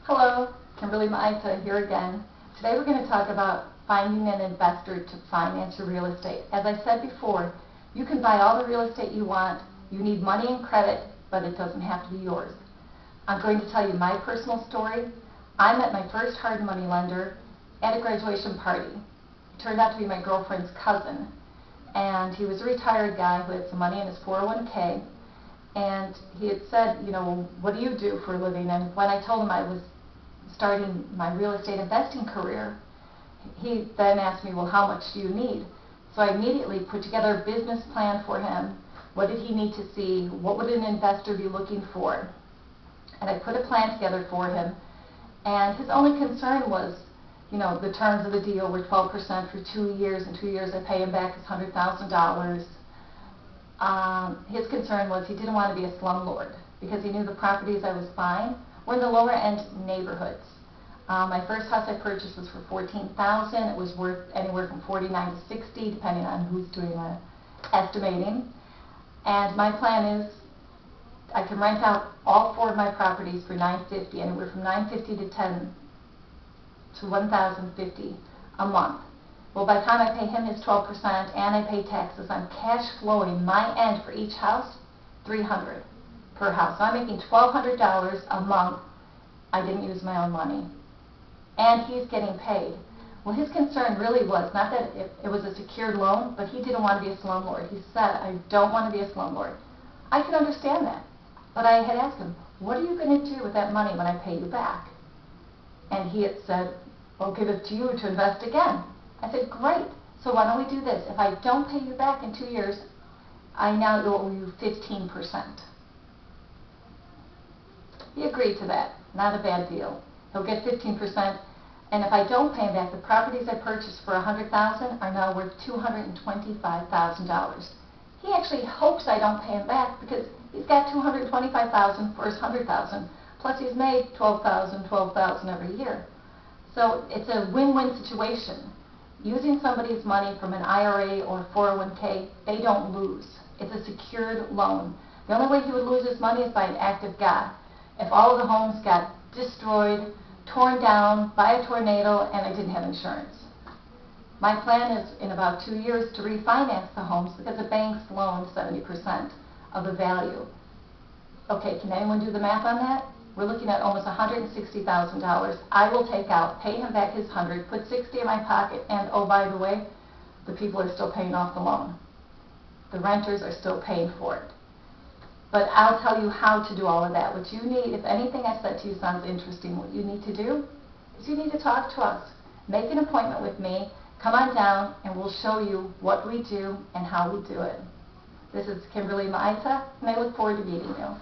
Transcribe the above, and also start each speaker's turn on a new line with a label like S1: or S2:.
S1: Hello, Kimberly Maita here again. Today we're going to talk about finding an investor to finance your real estate. As I said before, you can buy all the real estate you want. You need money and credit, but it doesn't have to be yours. I'm going to tell you my personal story. I met my first hard money lender at a graduation party. He turned out to be my girlfriend's cousin, and he was a retired guy who had some money in his 401k. And he had said, you know, what do you do for a living? And when I told him I was starting my real estate investing career, he then asked me, well, how much do you need? So I immediately put together a business plan for him. What did he need to see? What would an investor be looking for? And I put a plan together for him. And his only concern was, you know, the terms of the deal were 12% for 2 years. In 2 years, I pay him back his $100,000. His concern was he didn't want to be a slumlord because he knew the properties I was buying were in the lower end neighborhoods. My first house I purchased was for $14,000. It was worth anywhere from $49 to $60, depending on who's doing the estimating. And my plan is I can rent out all 4 of my properties for $950, anywhere from $950 to $10 to $1,050 a month. Well, by the time I pay him his 12% and I pay taxes, I'm cash flowing my end for each house $300 per house. So I'm making $1,200 a month. I didn't use my own money. And he's getting paid. Well, his concern really was not that it was a secured loan, but he didn't want to be a slumlord. He said, I don't want to be a slumlord. I can understand that. But I had asked him, what are you going to do with that money when I pay you back? And he had said, I'll give it to you to invest again. I said, great. So why don't we do this? If I don't pay you back in 2 years, I now owe you 15%. He agreed to that. Not a bad deal. He'll get 15%. And if I don't pay him back, the properties I purchased for $100,000 are now worth $225,000. He actually hopes I don't pay him back because he's got $225,000 for his $100,000. Plus he's made $12,000 every year. So it's a win-win situation. Using somebody's money from an IRA or 401k, they don't lose. It's a secured loan. The only way he would lose his money is by an act of God. If all of the homes got destroyed, torn down by a tornado, and I didn't have insurance. My plan is in about 2 years to refinance the homes because the banks loan 70% of the value. Okay, can anyone do the math on that? We're looking at almost $160,000. I will take out, pay him back his $100,000, put $60,000 in my pocket, and oh, by the way, the people are still paying off the loan. The renters are still paying for it. But I'll tell you how to do all of that. What you need, if anything I said to you sounds interesting, what you need to do is you need to talk to us. Make an appointment with me. Come on down, and we'll show you what we do and how we do it. This is Kimberly Maita, and I look forward to meeting you.